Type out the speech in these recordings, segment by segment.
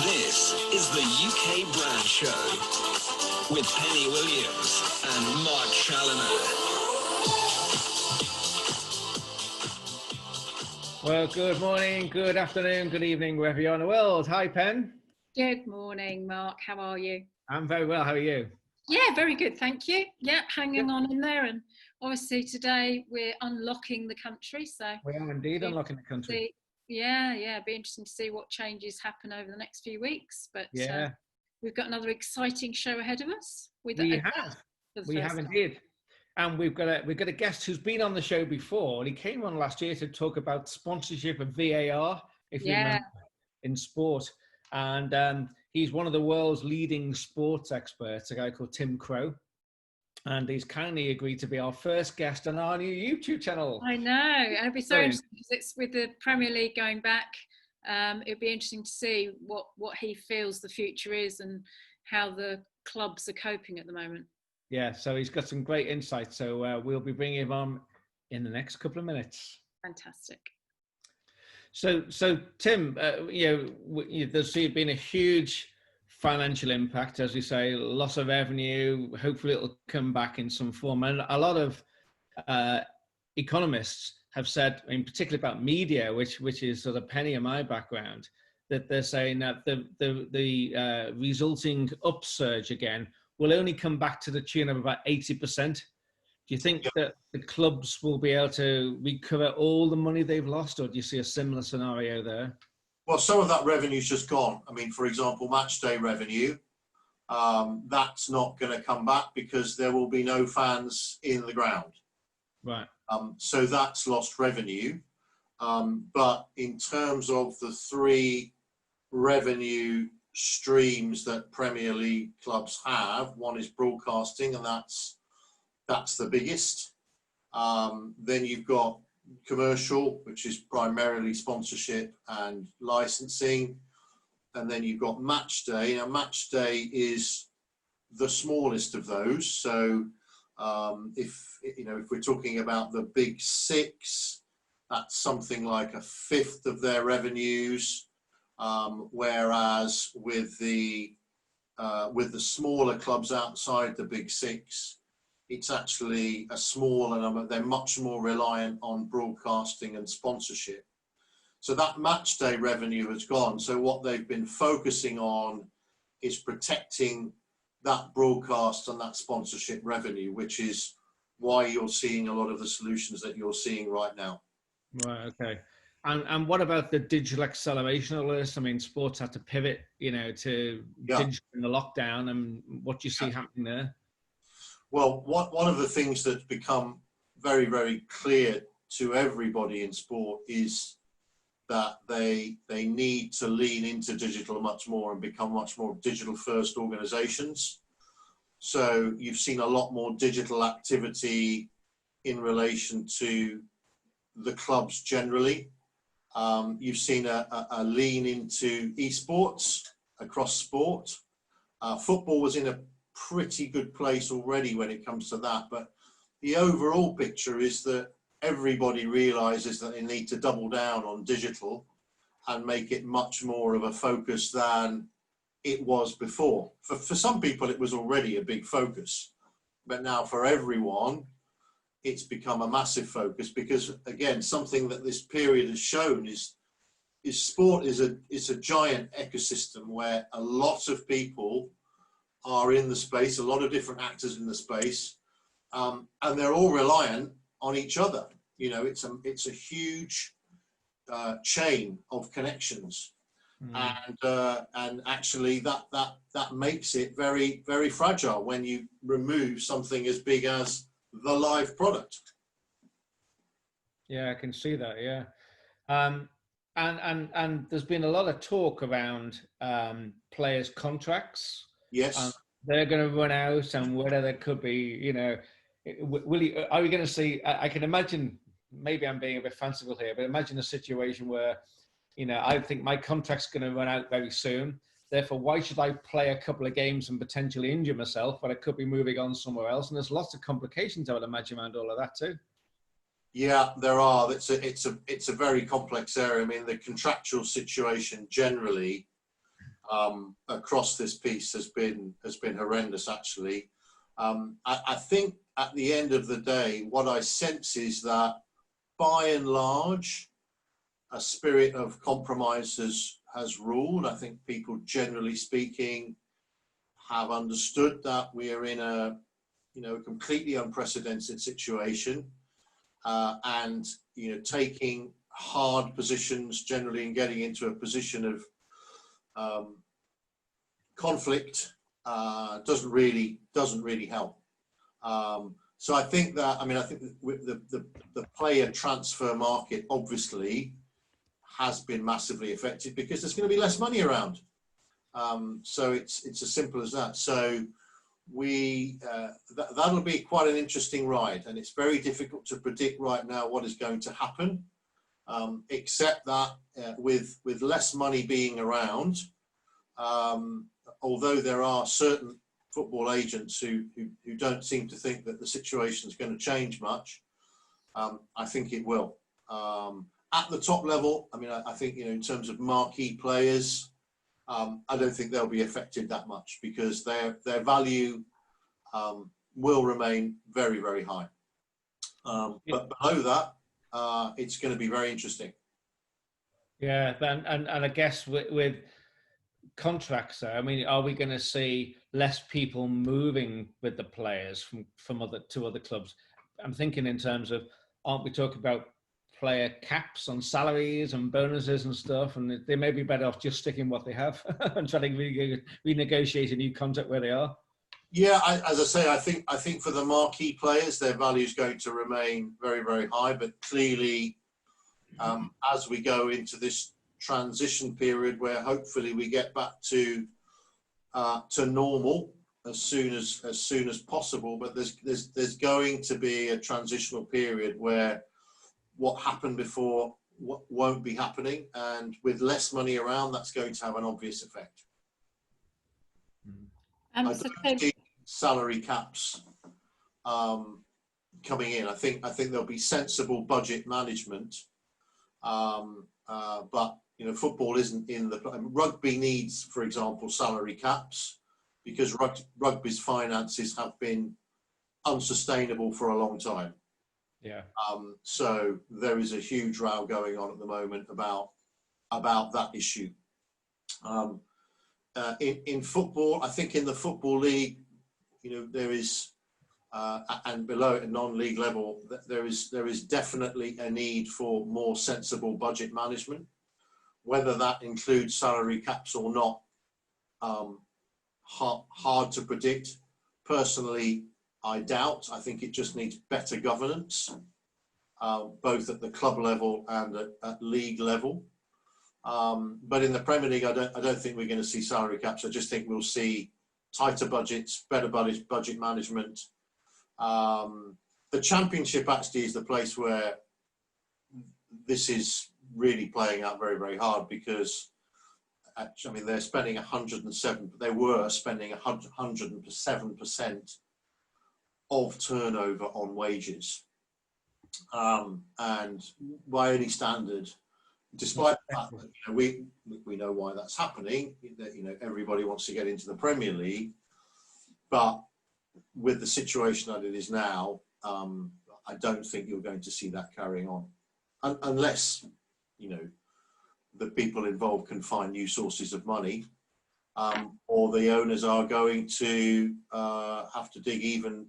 This is the UK Brand Show with Penny Williams and Mark Challoner. Well, good morning, good afternoon, good evening, wherever you are in the world. Hi, Pen. Good morning, Mark. How are you? I'm very well. How are you? Yeah, very good, thank you. Yeah, hanging on in there. And obviously today we're unlocking the country. So we are indeed unlocking the country. Yeah, it'd be interesting to see what changes happen over the next few weeks. But yeah, we've got another exciting show ahead of us. We have indeed. And we've got a guest who's been on the show before, and he came on last year to talk about sponsorship of VAR, if you remember, in sport. And he's one of the world's leading sports experts, a guy called Tim Crow. And he's kindly agreed to be our first guest on our new YouTube channel. I know. It'll be so interesting because it's with the Premier League going back. It'd be interesting to see what he feels the future is and how the clubs are coping at the moment. Yeah, so he's got some great insights. So we'll be bringing him on in the next couple of minutes. Fantastic. So Tim, there's been a huge financial impact, as you say, loss of revenue. Hopefully it'll come back in some form. And a lot of economists have said, in particular about media, which is sort of Penny in my background, that they're saying that the resulting upsurge again will only come back to the tune of about 80%. Do you think that the clubs will be able to recover all the money they've lost, or do you see a similar scenario there? Well, some of that revenue's just gone. I mean, for example, match day revenue, that's not going to come back because there will be no fans in the ground. Right. So that's lost revenue. But in terms of the three revenue streams that Premier League clubs have, one is broadcasting, and that's the biggest. Then you've got commercial, which is primarily sponsorship and licensing, and then you've got match day. Now, match day is the smallest of those. So, if we're talking about the big six, that's something like a fifth of their revenues. Whereas with the smaller clubs outside the big six, it's actually a smaller number. They're much more reliant on broadcasting and sponsorship. So that match day revenue has gone. So what they've been focusing on is protecting that broadcast and that sponsorship revenue, which is why you're seeing a lot of the solutions that you're seeing right now. Right, okay. And what about the digital acceleration of this? I mean, sports had to pivot, to digital in the lockdown. And what do you see happening there? Well, one of the things that's become very, very clear to everybody in sport is that they need to lean into digital much more and become much more digital-first organizations. So you've seen a lot more digital activity in relation to the clubs generally. You've seen a lean into esports across sport. Football was in a pretty good place already when it comes to that, but the overall picture is that everybody realizes that they need to double down on digital and make it much more of a focus than it was before. For some people it was already a big focus, but now for everyone it's become a massive focus, because again, something that this period has shown is sport is a giant ecosystem where a lot of people are in the space, a lot of different actors in the space, and they're all reliant on each other. It's a huge chain of connections, and actually that makes it very, very fragile when you remove something as big as the live product. Yeah, I can see that. Yeah, and there's been a lot of talk around players' contracts. Yes. They're going to run out, and whether there could be, are we going to see, I can imagine, maybe I'm being a bit fanciful here, but imagine a situation where, I think my contract's going to run out very soon. Therefore, why should I play a couple of games and potentially injure myself when I could be moving on somewhere else? And there's lots of complications, I would imagine, around all of that too. Yeah, there are. It's a very complex area. I mean, the contractual situation generally across this piece has been horrendous, actually. I think at the end of the day, what I sense is that by and large, a spirit of compromise has ruled. I think people, generally speaking, have understood that we are in a completely unprecedented situation, and taking hard positions generally and getting into a position of conflict doesn't really help. So I think that the player transfer market obviously has been massively affected because there's going to be less money around. So it's as simple as that. So that'll be quite an interesting ride, and it's very difficult to predict right now what is going to happen, except that with less money being around, although there are certain football agents who don't seem to think that the situation is going to change much, I think it will. At the top level, I think in terms of marquee players, I don't think they'll be affected that much because their value will remain very, very high. But below that, it's going to be very interesting. Yeah, and I guess with contracts, are we going to see less people moving with the players from other clubs? I'm thinking in terms of, aren't we talking about player caps on salaries and bonuses and stuff, and they may be better off just sticking what they have and trying to renegotiate a new contract where they are? Yeah, as I say, I think for the marquee players, their value is going to remain very, very high. But clearly, as we go into this transition period, where hopefully we get back to normal as soon as possible, but there's going to be a transitional period where what happened before won't be happening, and with less money around, that's going to have an obvious effect. I don't see salary caps coming in. I think there'll be sensible budget management, but football isn't in the. Rugby needs, for example, salary caps because rugby's finances have been unsustainable for a long time. Yeah. So there is a huge row going on at the moment about that issue. In football, I think in the Football League, there is, and below at non-league level, there is definitely a need for more sensible budget management. Whether that includes salary caps or not, hard to predict. Personally, I doubt. I think it just needs better governance, both at the club level and at league level. But in the Premier League, I don't think we're going to see salary caps. I just think we'll see tighter budgets, better budget management. The Championship actually is the place where this is really playing out very, very hard because they're spending 107. They were spending 107% of turnover on wages, and by any standard, despite the fact that we know why that's happening, that everybody wants to get into the Premier League, but with the situation that it is now, I don't think you're going to see that carrying on, unless the people involved can find new sources of money. Or the owners are going to have to dig even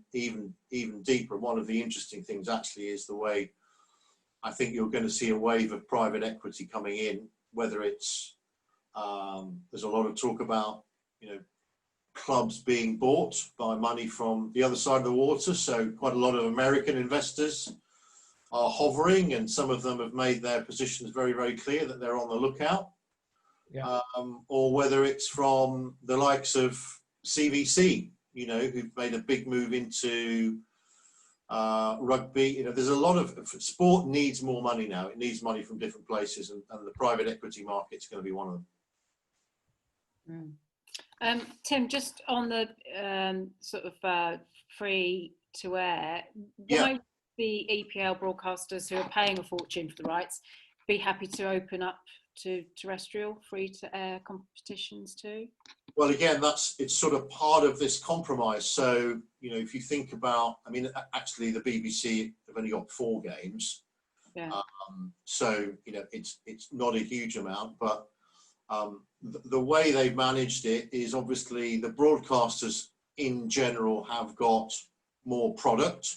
deeper. One of the interesting things actually is the way I think you're going to see a wave of private equity coming in. Whether it's there's a lot of talk about clubs being bought by money from the other side of the water. So quite a lot of American investors are hovering, and some of them have made their positions very, very clear that they're on the lookout. Yeah. Or whether it's from the likes of CVC, who've made a big move into rugby. There's a lot of sport needs more money now. It needs money from different places, and the private equity market's going to be one of them. Tim, just on the sort of free to air, why would the EPL broadcasters who are paying a fortune for the rights be happy to open up to terrestrial free-to-air competitions too? Well, again, it's sort of part of this compromise. So, you know, if you think about, I mean, actually the BBC have only got 4 games. Yeah. So, you know, it's not a huge amount, but the way they've managed it is obviously the broadcasters in general have got more product.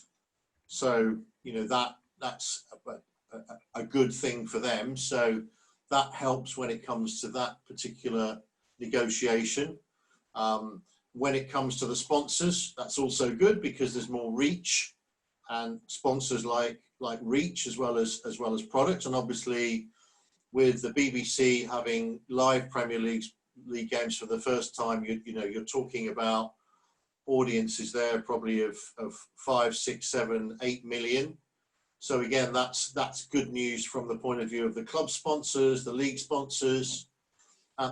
So, you know, that's a good thing for them. So that helps when it comes to that particular negotiation. When it comes to the sponsors, that's also good because there's more reach, and sponsors like reach as well as products. And obviously with the BBC having live Premier League games for the first time, you know, you're talking about audiences there probably of 5, 6, 7, 8 million. So again, that's good news from the point of view of the club sponsors, the league sponsors.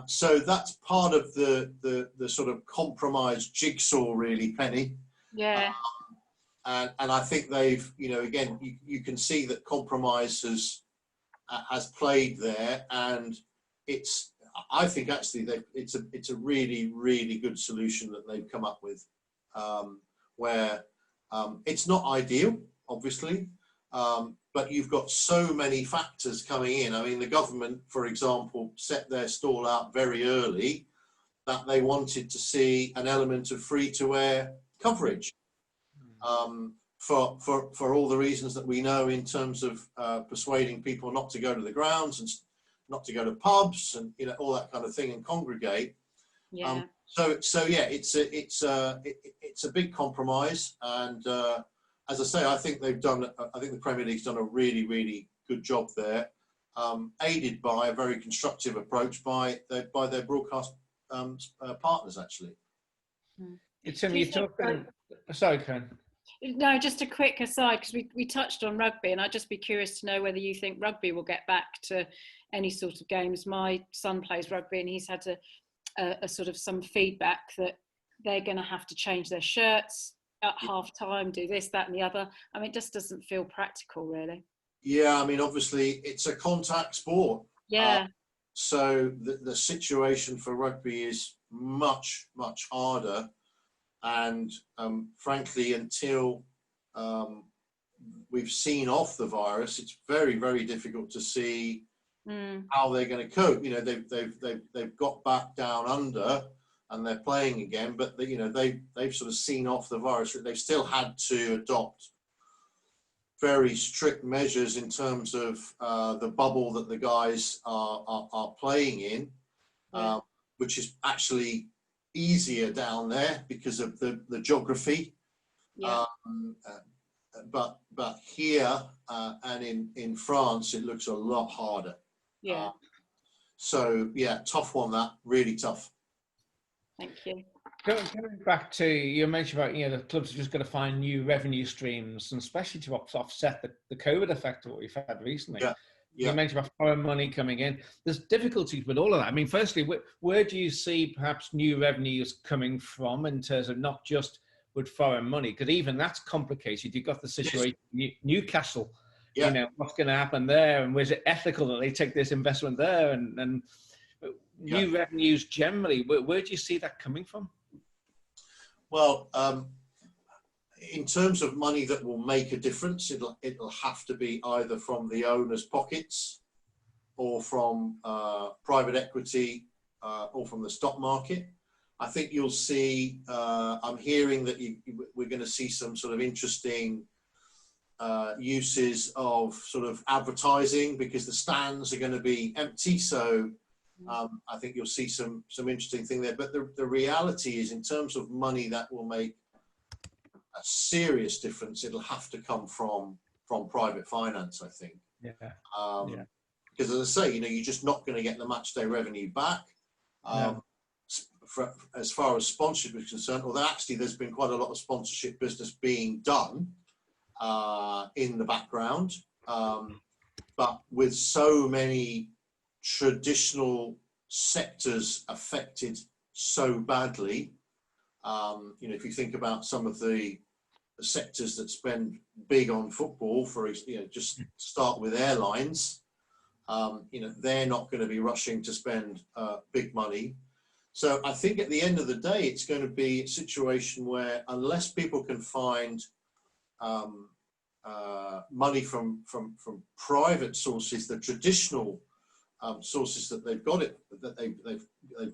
So that's part of the sort of compromise jigsaw, really, Penny. Yeah. And I think they've, you know, again, you can see that compromise has played there, and I think actually it's a really, really good solution that they've come up with, where it's not ideal, obviously, but you've got so many factors coming in. I mean, the government, for example, set their stall out very early that they wanted to see an element of free-to-air coverage, for all the reasons that we know in terms of persuading people not to go to the grounds and not to go to pubs and, you know, all that kind of thing and congregate. Yeah. So yeah, it's a big compromise, and as I say, I think the Premier League's done a really, really good job there, aided by a very constructive approach by their broadcast partners, actually. Tim, you talking? Sorry, Karen. No, just a quick aside, because we touched on rugby, and I'd just be curious to know whether you think rugby will get back to any sort of games. My son plays rugby, and he's had a sort of some feedback that they're going to have to change their shirts at half time, do this, that and the other. I mean, it just doesn't feel practical, really. Yeah, I mean, obviously it's a contact sport. Yeah. So the situation for rugby is much, much harder. And frankly, until we've seen off the virus, it's very, very difficult to see how they're going to cope. You know, they've got back down under and they're playing again, but you know, they've sort of seen off the virus. They've still had to adopt very strict measures in terms of the bubble that the guys are playing in, which is actually easier down there because of the geography. But here and in France, it looks a lot harder. So yeah, tough one, that really tough. Thank you. Going back to, you mentioned about, you know, the clubs are just going to find new revenue streams, and especially to offset the COVID effect of what we've had recently. You mentioned about foreign money coming in. There's difficulties with all of that. I mean, firstly, where do you see perhaps new revenues coming from in terms of not just with foreign money? Because even that's complicated. You've got the situation, Newcastle, you know, what's going to happen there, and was it ethical that they take this investment there, and new revenues generally, where do you see that coming from? Well, in terms of money that will make a difference, it'll have to be either from the owners' pockets, or from private equity, or from the stock market. I think you'll see. I'm hearing that we're going to see some sort of interesting uses of sort of advertising, because the stands are going to be empty. So I think you'll see some interesting thing there. But the reality is, in terms of money that will make a serious difference, it'll have to come from private finance, I think. Because as I say, you know, you're just not going to get the match day revenue back. As far as sponsorship is concerned, although actually there's been quite a lot of sponsorship business being done in the background, but with so many traditional sectors affected so badly, you know, if you think about some of the sectors that spend big on football, just start with airlines. they're not going to be rushing to spend big money. So I think at the end of the day, it's going to be a situation where unless people can find money from private sources, the traditional sources that they've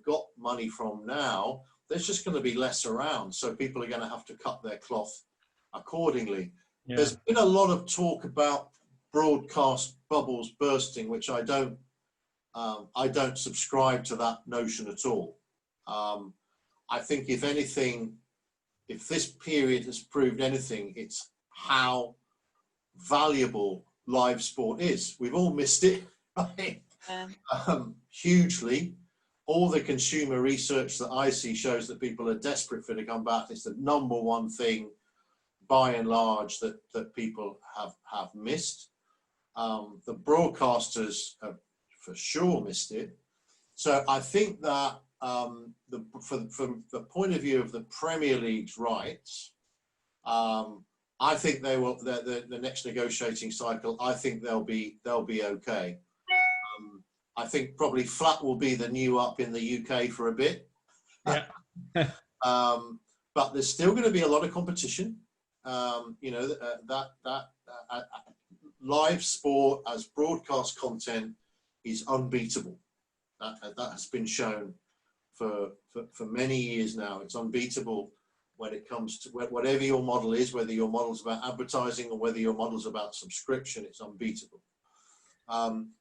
got money from now, there's just going to be less around. So people are going to have to cut their cloth accordingly. Yeah. There's been a lot of talk about broadcast bubbles bursting, which I don't subscribe to that notion at all. I think if anything, if this period has proved anything, it's how valuable live sport is. We've all missed it, right? Hugely. All the consumer research that I see shows that people are desperate for it to come back. It's the number one thing, by and large, that people have missed. The broadcasters have for sure missed it. So I think that from the point of view of the Premier League's rights, I think they will. The next negotiating cycle, I think they'll be okay. I think probably flat will be the new up in the UK for a bit. Yeah. But there's still going to be a lot of competition. Live sport as broadcast content is unbeatable. That has been shown for many years now. It's unbeatable when it comes to whatever your model is, whether your model's about advertising or whether your model's about subscription, it's unbeatable.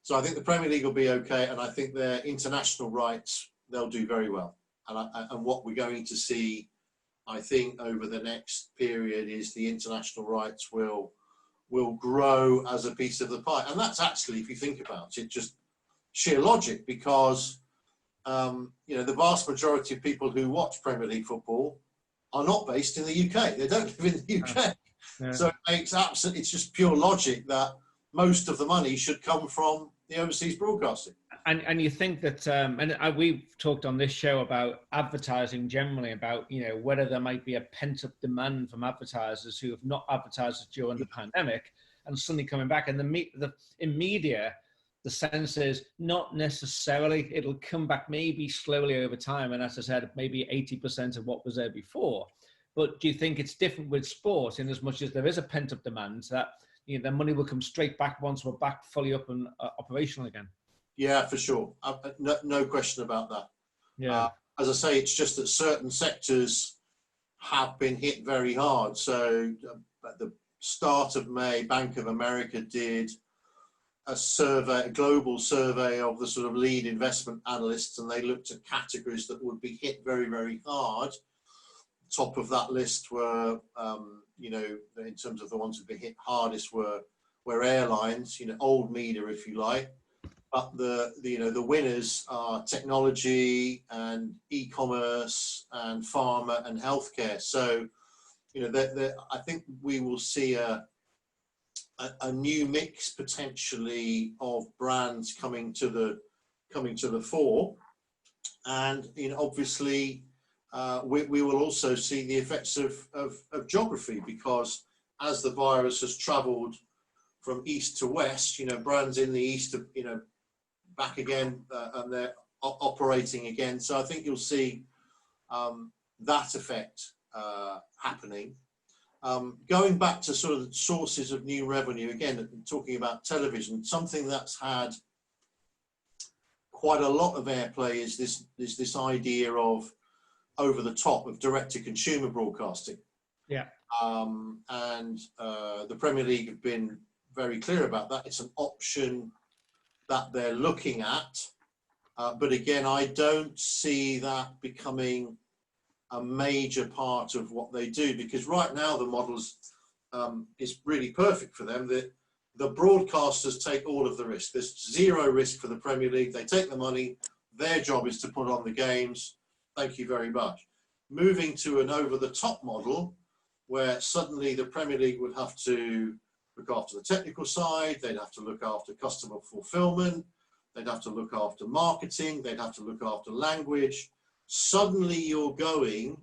So I think the Premier League will be okay, and I think their international rights, they'll do very well. And what we're going to see, I think, over the next period is the international rights will grow as a piece of the pie. And that's actually, if you think about it, just sheer logic, because the vast majority of people who watch Premier League football are not based in the UK. They don't live in the UK. Yeah. So it's just pure logic that most of the money should come from the overseas broadcasting. And you think that, we've talked on this show about advertising generally, about, whether there might be a pent-up demand from advertisers who have not advertised during the pandemic and suddenly coming back. And in media, the sense is not necessarily, it'll come back maybe slowly over time. And as I said, maybe 80% of what was there before. But do you think it's different with sport in as much as there is a pent-up demand that the money will come straight back once we're back fully up and operational again? Yeah, for sure. No question about that. Yeah. As I say, it's just that certain sectors have been hit very hard. So at the start of May, Bank of America did a global survey of the sort of lead investment analysts, and they looked at categories that would be hit very, very hard. Top of that list were, in terms of the ones that be hit hardest were airlines, old media, if you like. But the winners are technology and e-commerce and pharma and healthcare. So, I think we will see a new mix potentially of brands coming to the fore, and obviously we will also see the effects of geography, because as the virus has travelled from east to west, brands in the east are back again, and they're operating again. So I think you'll see that effect happening. Going back to sort of the sources of new revenue, again, talking about television, something that's had quite a lot of airplay is this idea of over the top of direct-to-consumer broadcasting. Yeah. And the Premier League have been very clear about that. It's an option that they're looking at. But again, I don't see that becoming a major part of what they do, because right now the models is really perfect for them. The broadcasters take all of the risk. There's zero risk for the Premier League. They take the money. Their job is to put on the games. Thank you very much. Moving to an over-the-top model where suddenly the Premier League would have to look after the technical side, they'd have to look after customer fulfillment, they'd have to look after marketing, they'd have to look after language. Suddenly you're going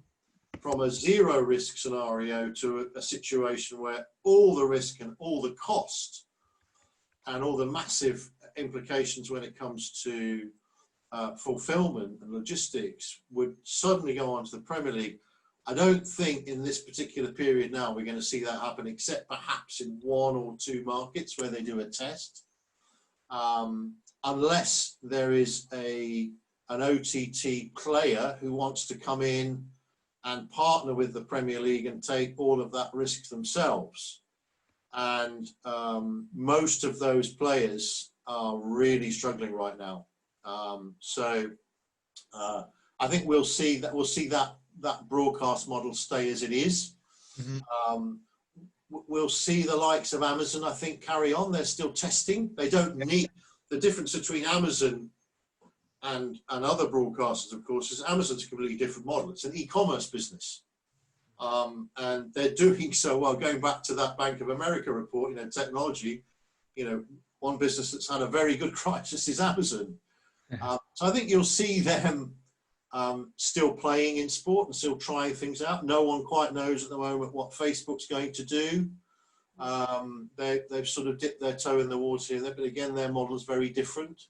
from a zero risk scenario to a situation where all the risk and all the cost and all the massive implications when it comes to fulfillment and logistics would suddenly go on to the Premier League. I don't think in this particular period now we're going to see that happen, except perhaps in 1 or 2 markets where they do a test. Unless there is an OTT player who wants to come in and partner with the Premier League and take all of that risk themselves. And most of those players are really struggling right now. So I think we'll see that broadcast model stay as it is. Mm-hmm. We'll see the likes of Amazon, I think, carry on. They're still testing. They don't need the difference between Amazon and other broadcasters, of course, is Amazon's a completely different model. It's an e-commerce business. And they're doing so well. Going back to that Bank of America report, technology, one business that's had a very good crisis is Amazon. So I think you'll see them still playing in sport and still trying things out. No one quite knows at the moment what Facebook's going to do. They've sort of dipped their toe in the water in there, but again, their model is very different.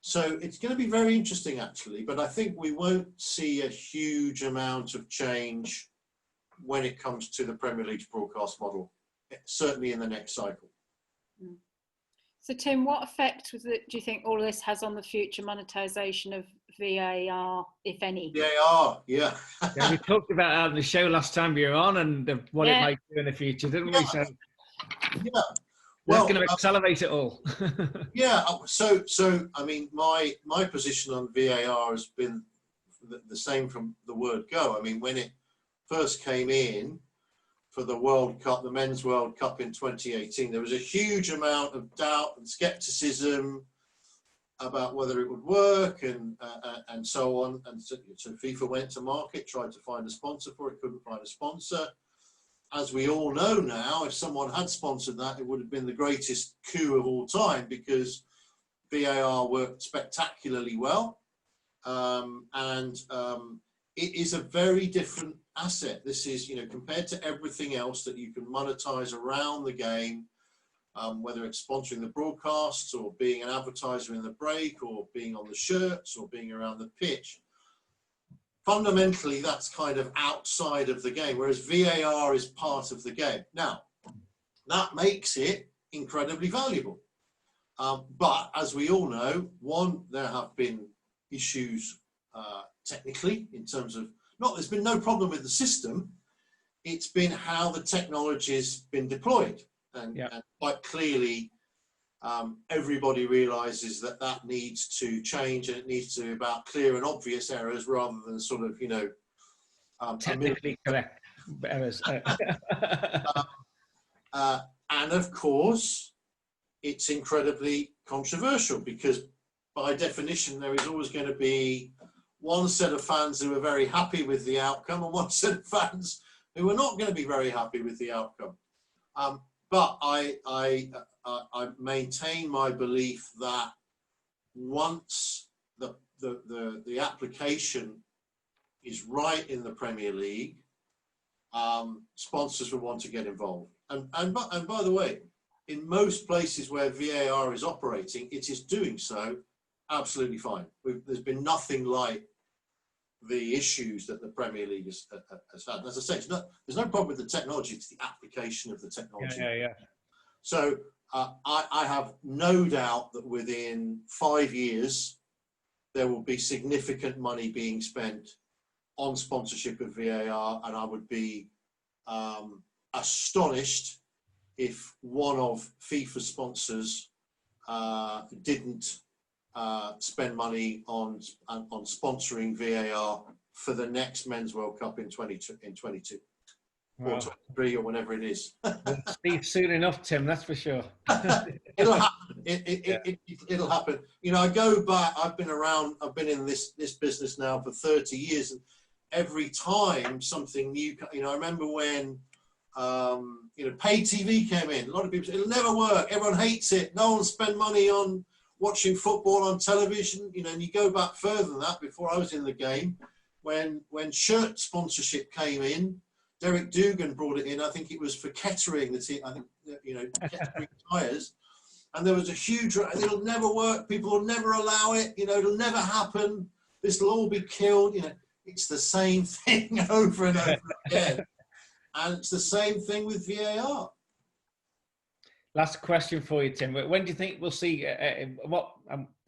So it's going to be very interesting, actually, but I think we won't see a huge amount of change when it comes to the Premier League's broadcast model, certainly in the next cycle. So, Tim, what effect do you think all of this has on the future monetisation of VAR, if any? VAR, yeah. Yeah, we talked about that on the show last time you were on and what it might do in the future, didn't we? So, yeah. Well, that's going to accelerate it all. Yeah. So I mean, my position on VAR has been the same from the word go. I mean, when it first came in for the World Cup, the Men's World Cup in 2018, there was a huge amount of doubt and skepticism about whether it would work and so on. And so FIFA went to market, tried to find a sponsor for it, couldn't find a sponsor. As we all know now, if someone had sponsored that, it would have been the greatest coup of all time because VAR worked spectacularly well. It is a very different asset. This is, compared to everything else that you can monetize around the game, whether it's sponsoring the broadcasts or being an advertiser in the break or being on the shirts or being around the pitch. Fundamentally, that's kind of outside of the game, whereas VAR is part of the game. Now, that makes it incredibly valuable. But as we all know, there have been issues technically in terms of, there's been no problem with the system. It's been how the technology has been deployed. And quite clearly, everybody realizes that needs to change, and it needs to be about clear and obvious errors rather than sort of, technically correct errors. And of course, it's incredibly controversial because by definition, there is always going to be one set of fans who are very happy with the outcome and one set of fans who are not going to be very happy with the outcome. But I maintain my belief that once the application is right in the Premier League, sponsors will want to get involved. And by the way, in most places where VAR is operating, it is doing so absolutely fine. There's been nothing like the issues that the Premier League has had. And as I say, there's no problem with the technology, it's the application of the technology. Yeah. So I have no doubt that within 5 years, there will be significant money being spent on sponsorship of VAR, and I would be astonished if one of FIFA sponsors didn't spend money on sponsoring VAR for the next Men's World Cup in 22 or 23 or whenever it is. We'll see soon enough, Tim, that's for sure. It'll happen. It'll happen. I go back, I've been in this business now for 30 years, and every time something new, I remember when pay TV came in, a lot of people said, it'll never work, everyone hates it, no one will spend money on watching football on television, and you go back further than that, before I was in the game, when shirt sponsorship came in, Derek Dugan brought it in. I think it was for Kettering, the team, I think, Kettering tyres, and there was a huge, it'll never work, people will never allow it, it'll never happen, this will all be killed, it's the same thing over and over again. And it's the same thing with VAR. Last question for you, Tim. When do you think we'll see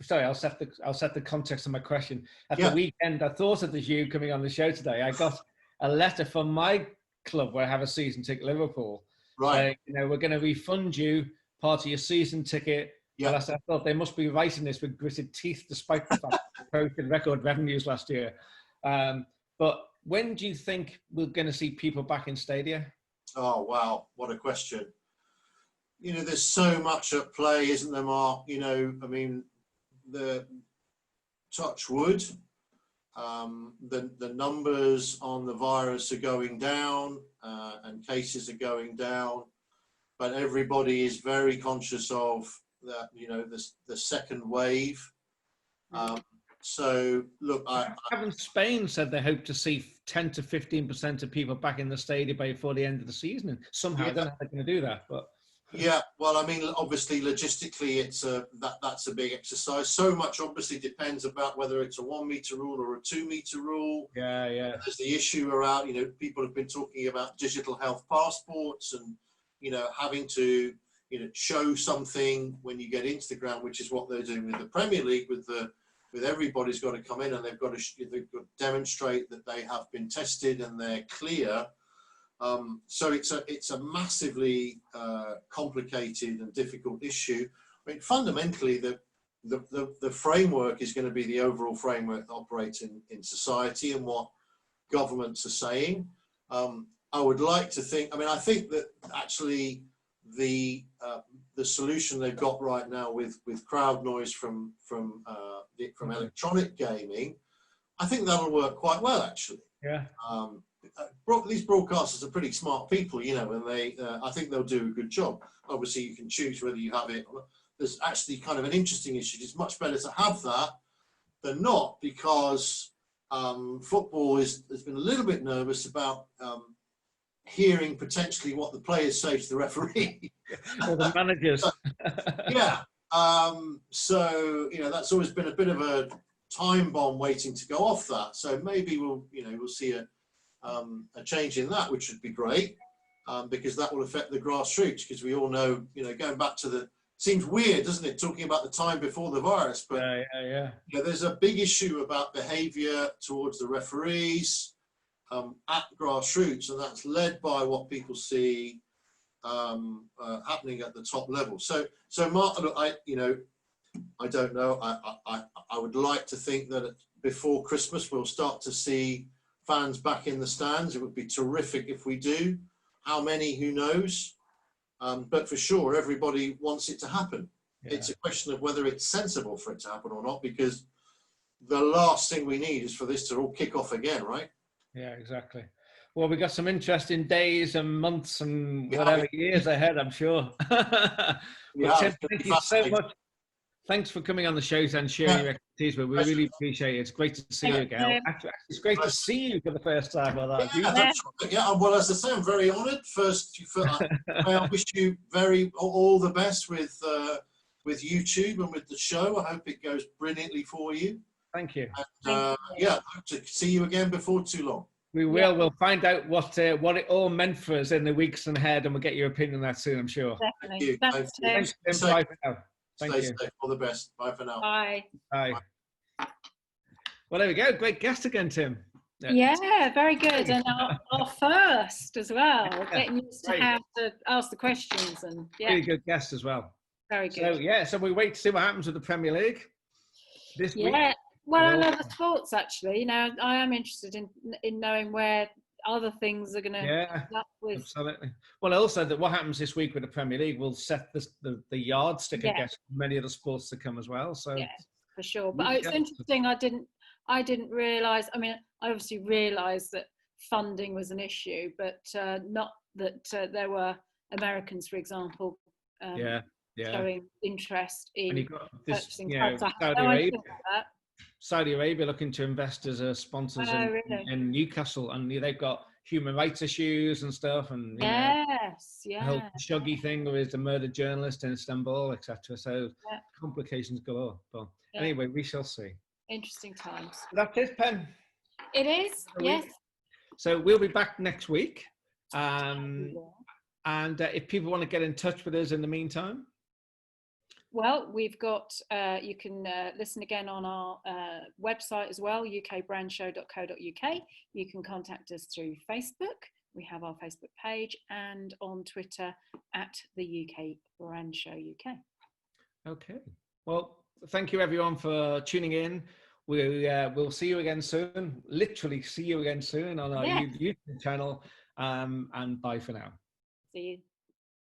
sorry, I'll set the context of my question. At the weekend, I thought of you coming on the show today. I got a letter from my club where I have a season ticket, Liverpool. Right. Saying, we're going to refund you part of your season ticket. Yeah. Well, I thought they must be writing this with gritted teeth, despite the fact they posted record revenues last year. But when do you think we're going to see people back in stadia? Oh, wow. What a question. There's so much at play, isn't there, Mark? The touch wood, the numbers on the virus are going down and cases are going down, but everybody is very conscious of that, the second wave. So look, haven't Spain said they hope to see 10 to 15% of people back in the stadium before the end of the season, and somehow I don't know how they're going to do that, but. Yeah, well, obviously, logistically, that's a big exercise. So much obviously depends about whether it's a 1 meter rule or a 2 meter rule. Yeah. There's the issue around, people have been talking about digital health passports and, having to, show something when you get into the ground, which is what they're doing with the Premier League, with everybody's got to come in and they've got to demonstrate that they have been tested and they're clear. So it's a massively complicated and difficult issue. Fundamentally, the framework is going to be the overall framework that operates in society and what governments are saying. I would like to think. I think that actually the solution they've got right now with crowd noise from electronic gaming, I think that'll work quite well actually. Yeah. These broadcasters are pretty smart people, and I think they'll do a good job. Obviously, you can choose whether you have it. There's actually kind of an interesting issue. It's much better to have that than not, because football has been a little bit nervous about hearing potentially what the players say to the referee. Or the managers. Yeah. So, that's always been a bit of a time bomb waiting to go off that. So maybe we'll see a change in that, which would be great, because that will affect the grassroots, because we all know, going back to seems weird, doesn't it, talking about the time before the virus, but yeah. There's a big issue about behaviour towards the referees at grassroots, and that's led by what people see happening at the top level. So Mark, I don't know. I would like to think that before Christmas we'll start to see fans back in the stands. It would be terrific if we do. How many, who knows? But for sure, everybody wants it to happen. Yeah. It's a question of whether it's sensible for it to happen or not, because the last thing we need is for this to all kick off again, right? Yeah, exactly. Well, we've got some interesting days and months and whatever years ahead, I'm sure. Tim, thank you so much. Thanks for coming on the show and sharing your expertise. We really appreciate it. It's great to see you again. Actually, it's great to see you for the first time. Well, as I say, I'm very honoured. I wish you all the best with YouTube and with the show. I hope it goes brilliantly for you. Thank you. And, hope to see you again before too long. We will. We'll find out what it all meant for us in the weeks ahead, and we'll get your opinion on that soon, I'm sure. Definitely. Thanks, Tim. Bye for now. Thank you. Stay safe. All the best. Bye for now. Bye. Bye. Well, there we go. Great guest again, Tim. Yeah, very good. And our first as well. Getting used to how to ask the questions. And really good guest as well. Very good. So we wait to see what happens with the Premier League this week. Yeah. Well, and other sports actually. I am interested in knowing where other things are going to end up with. Absolutely. Well, also that what happens this week with the Premier League will set the yardstick, I guess, for many other sports to come as well. So yeah, for sure. But it's interesting. I didn't realise. I mean, I obviously realised that funding was an issue, but not that there were Americans, for example, showing interest in purchasing clubs. Saudi Arabia looking to invest as sponsors in Newcastle, and they've got human rights issues and stuff, and yes, the whole Khashoggi thing with the murdered journalist in Istanbul, etc. So complications galore. But anyway, we shall see. Interesting times. That's it, Pen. It is, yes. So we'll be back next week. And if people want to get in touch with us in the meantime, well, we've got, you can listen again on our website as well, ukbrandshow.co.uk. You can contact us through Facebook. We have our Facebook page, and on Twitter at the UK Brand Show UK. Okay. Well, thank you everyone for tuning in. We'll see you again soon. Literally see you again soon on our YouTube channel. And bye for now. See you.